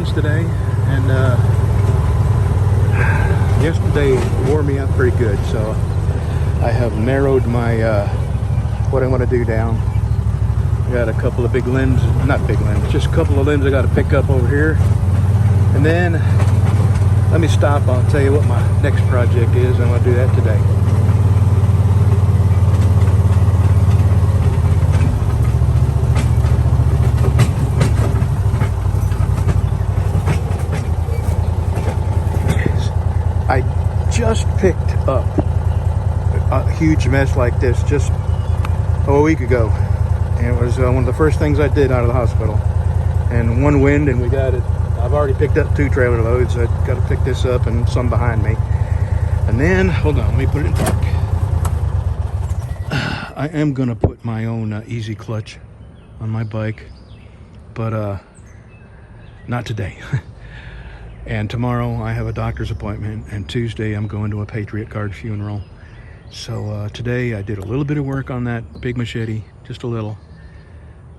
weekends today, and yesterday wore me out pretty good, so I have narrowed my what I want to do down. I got a couple of big limbs, not big limbs, just a couple of limbs I got to pick up over here. And then let me stop, I'll tell you what my next project is. I'm going to do that today. I just picked up a huge mess like this just a week ago. And it was one of the first things I did out of the hospital. And one wind and we got it. I've already picked up 2 trailer loads. I got to pick this up and some behind me. And then, hold on, let me put it in park. I am going to put my own easy clutch on my bike, but not today. And tomorrow I have a doctor's appointment, and Tuesday I'm going to a Patriot Guard funeral. So today I did a little bit of work on that big machete, just a little,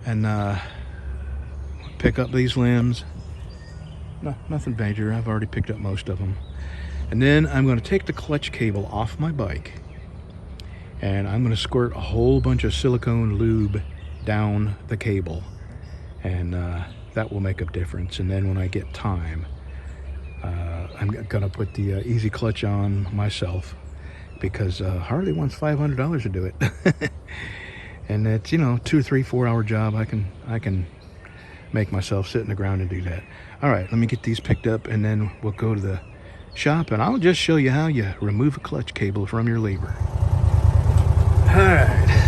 and pick up these limbs. No, nothing major. I've already picked up most of them. And then I'm going to take the clutch cable off my bike, and I'm going to squirt a whole bunch of silicone lube down the cable, and that will make a difference. And then when I get time, I'm gonna put the easy clutch on myself, because Harley wants $500 to do it. And it's, you know, 2, 3, 4 hour job. I can make myself sit in the ground and do that. All right, let me get these picked up, and then we'll go to the shop, and I'll just show you how you remove a clutch cable from your lever. All right.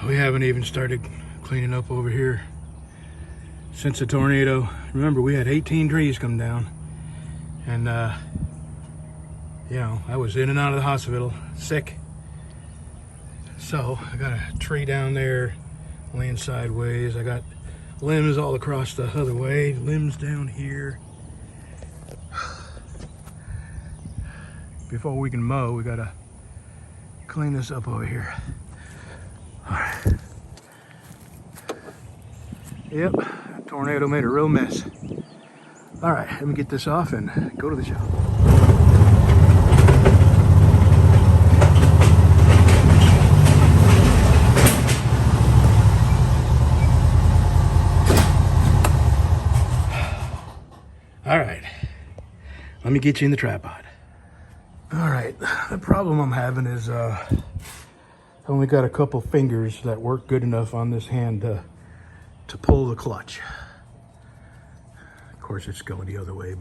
We haven't even started cleaning up over here since the tornado. Remember, we had 18 trees come down, and you know, I was in and out of the hospital sick. So I got a tree down there laying sideways. I got limbs all across the other way, limbs down here. Before we can mow, we gotta clean this up over here. All right. Yep, tornado made a real mess. All right, let me get this off and go to the shop. All right, let me get you in the tripod. All right, the problem I'm having is I only got a couple fingers that work good enough on this hand to pull the clutch. Of course, it's going the other way,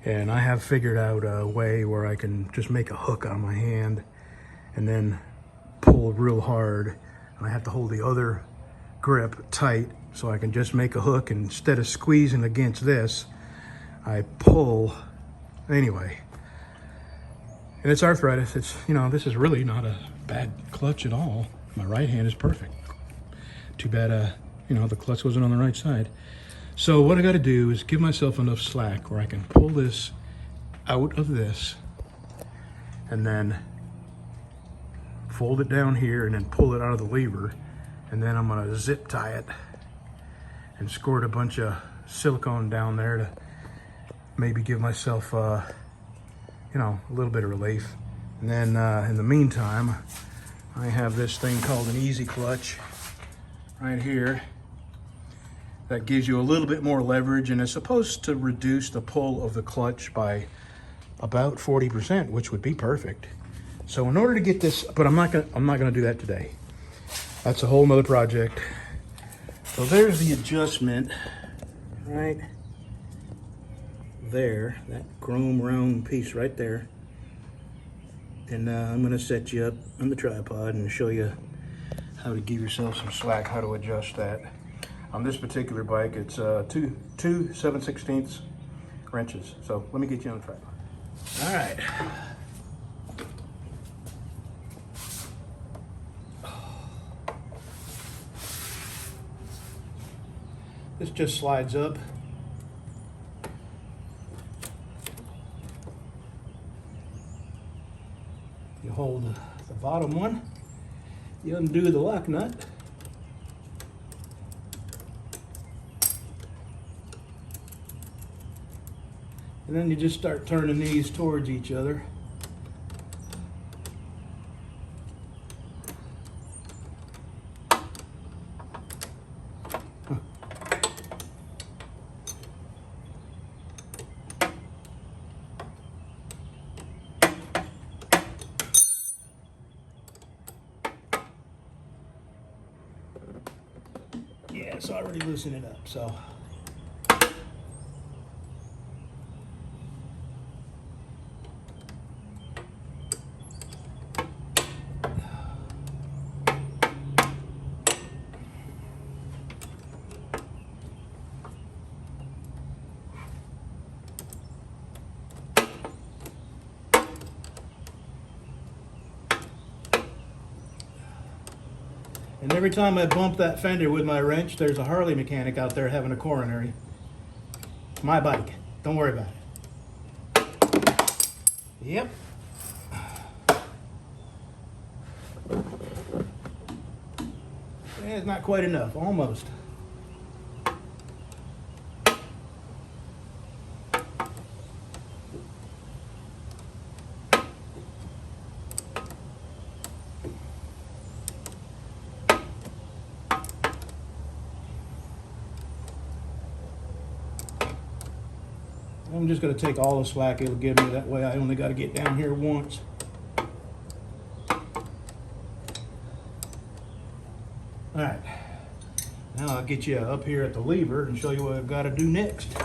and I have figured out a way where I can just make a hook on my hand and then pull real hard. And I have to hold the other grip tight so I can just make a hook, and instead of squeezing against this, I pull anyway. And it's arthritis. It's, you know, this is really not a bad clutch at all. My right hand is perfect. Too bad, you know, the clutch wasn't on the right side. So what I got to do is give myself enough slack where I can pull this out of this, and then fold it down here, and then pull it out of the lever, and then I'm going to zip tie it and squirt a bunch of silicone down there to maybe give myself, you know, a little bit of relief. And then in the meantime, I have this thing called an easy clutch right here that gives you a little bit more leverage, and it's supposed to reduce the pull of the clutch by about 40%, which would be perfect. So in order to get this, but I'm not gonna do that today. That's a whole nother project. So there's the adjustment right there, that chrome round piece right there. And I'm gonna set you up on the tripod and show you how to give yourself some slack, how to adjust that. On this particular bike, it's two 7/16 wrenches. So let me get you on the tripod. All right. This just slides up. You hold the bottom one, you undo the lock nut. And then you just start turning these towards each other. Yeah, it's already loosening it up, so. And every time I bump that fender with my wrench, there's a Harley mechanic out there having a coronary. It's my bike. Don't worry about it. Yep. It's not quite enough, almost. I'm just going to take all the slack it'll give me. That way I only got to get down here once. Alright, now I'll get you up here at the lever and show you what I've got to do next.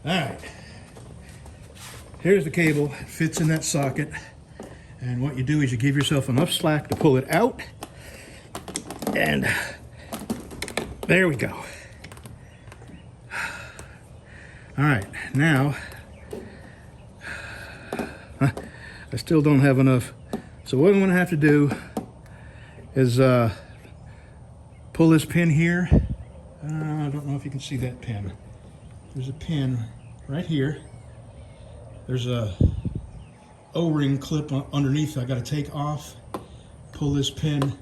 Alright, here's the cable. It fits in that socket. And what you do is you give yourself enough slack to pull it out. And there we go. All right, now, I still don't have enough. So what I'm gonna have to do is pull this pin here. I don't know if you can see that pin. There's a pin right here. There's a O-ring clip underneath I got to take off, pull this pin,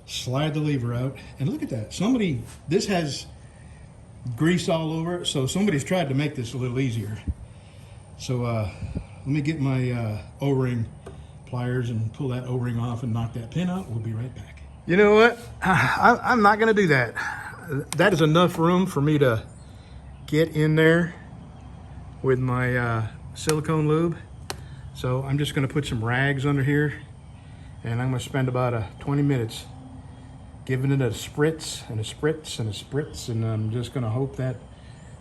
slide the lever out, and look at that. This has grease all over it, so somebody's tried to make this a little easier. So let me get my O-ring pliers and pull that O-ring off and knock that pin out. We'll be right back. You know what? I'm not going to do that. That is enough room for me to get in there with my silicone lube. So I'm just gonna put some rags under here and I'm gonna spend about 20 minutes giving it a spritz and a spritz and a spritz, and I'm just gonna hope that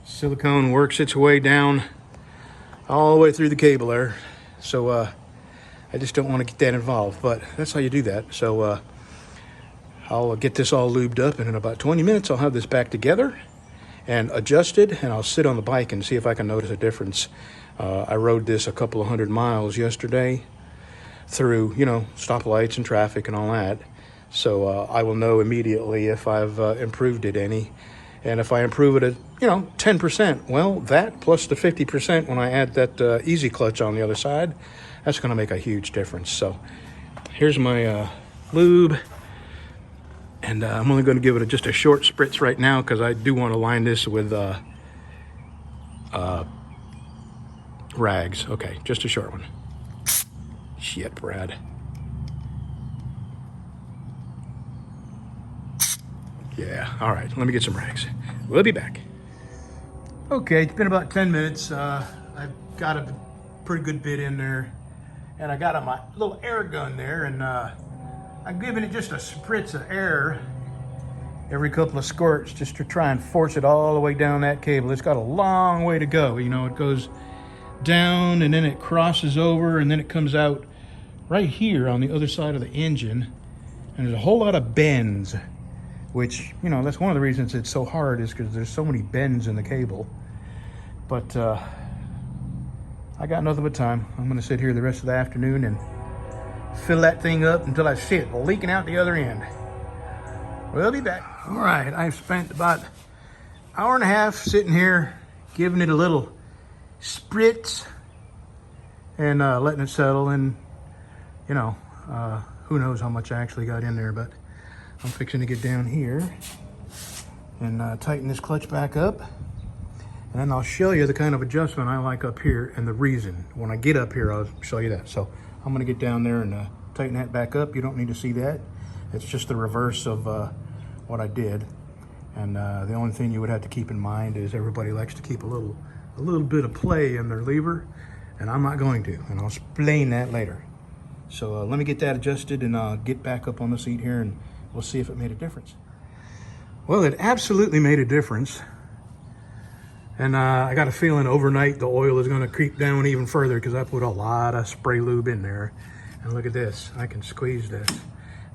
silicone works its way down all the way through the cable there. So I just don't want to get that involved, but that's how you do that. So I'll get this all lubed up, and in about 20 minutes I'll have this back together and adjusted, and I'll sit on the bike and see if I can notice a difference. I rode this a couple of 100 miles yesterday through, stoplights and traffic and all that. So I will know immediately if I've improved it any. And if I improve it at, 10%, well, that plus the 50% when I add that easy clutch on the other side, that's going to make a huge difference. So here's my lube. And I'm only going to give it just a short spritz right now because I do want to line this with rags. Okay, just a short one. Shit, Brad. Yeah, all right, let me get some rags. We'll be back. Okay, it's been about 10 minutes. I've got a pretty good bit in there, and I got my little air gun there, and I'm giving it just a spritz of air every couple of squirts just to try and force it all the way down that cable. It's got a long way to go. You know, it goes down and then it crosses over and then it comes out right here on the other side of the engine. And there's a whole lot of bends, which, you know, that's one of the reasons it's so hard, is because there's so many bends in the cable. But I got nothing but time. I'm gonna sit here the rest of the afternoon and fill that thing up until I see it leaking out the other end. We'll be back. All right, I've spent about an hour and a half sitting here, giving it a little spritz and letting it settle. And, you know, who knows how much I actually got in there, but I'm fixing to get down here and tighten this clutch back up. And then I'll show you the kind of adjustment I like up here and the reason. When I get up here, I'll show you that. So I'm gonna get down there and tighten that back up. You don't need to see that. It's just the reverse of what I did. And the only thing you would have to keep in mind is everybody likes to keep a little bit of play in their lever, and I'm not going to, and I'll explain that later. So let me get that adjusted and I'll get back up on the seat here and we'll see if it made a difference. Well, it absolutely made a difference. And I got a feeling overnight the oil is gonna creep down even further because I put a lot of spray lube in there. And look at this, I can squeeze this.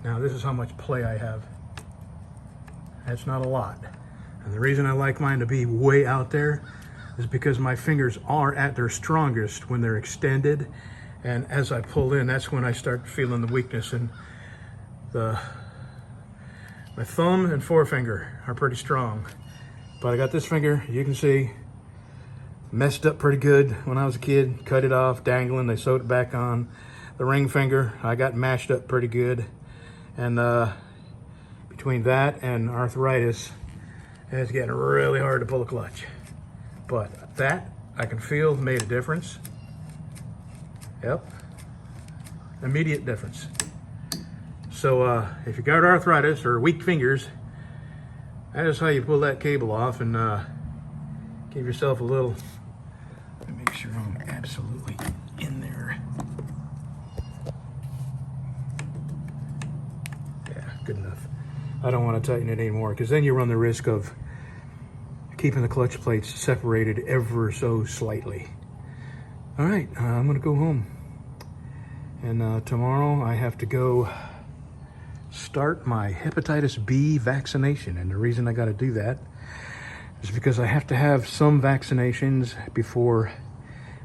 Now this is how much play I have. That's not a lot. And the reason I like mine to be way out there is because my fingers are at their strongest when they're extended. And as I pull in, that's when I start feeling the weakness. And my thumb and forefinger are pretty strong. But I got this finger, you can see, messed up pretty good when I was a kid. Cut it off, dangling, they sewed it back on. The ring finger, I got mashed up pretty good. And between that and arthritis, it's getting really hard to pull a clutch. But that, I can feel, made a difference. Yep, immediate difference. So if you got arthritis or weak fingers, that is how you pull that cable off and give yourself a little, let me make sure I'm absolutely in there. Yeah, good enough. I don't want to tighten it anymore because then you run the risk of keeping the clutch plates separated ever so slightly. All right, I'm gonna go home. And tomorrow I have to go start my hepatitis B vaccination. And the reason I gotta do that is because I have to have some vaccinations before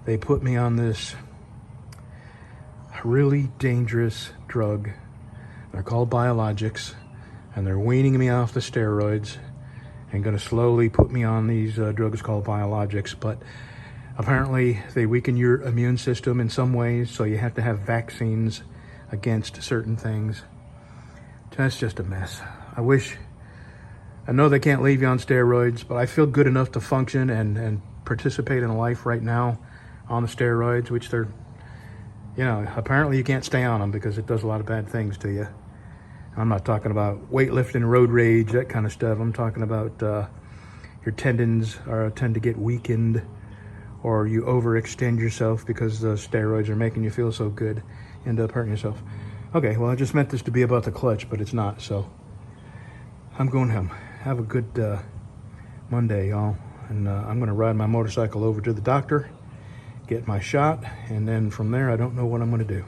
they put me on this really dangerous drug. They're called biologics, and they're weaning me off the steroids and gonna slowly put me on these drugs called biologics. But apparently they weaken your immune system in some ways, so you have to have vaccines against certain things. That's just a mess. I know they can't leave you on steroids, but I feel good enough to function and participate in life right now on the steroids, which they're, you know, apparently you can't stay on them because it does a lot of bad things to you. I'm not talking about weightlifting, road rage, that kind of stuff. I'm talking about your tendons tend to get weakened, or you overextend yourself because the steroids are making you feel so good, you end up hurting yourself. Okay, well, I just meant this to be about the clutch, but it's not, so I'm going home. Have a good Monday, y'all. And I'm gonna ride my motorcycle over to the doctor, get my shot, and then from there, I don't know what I'm gonna do.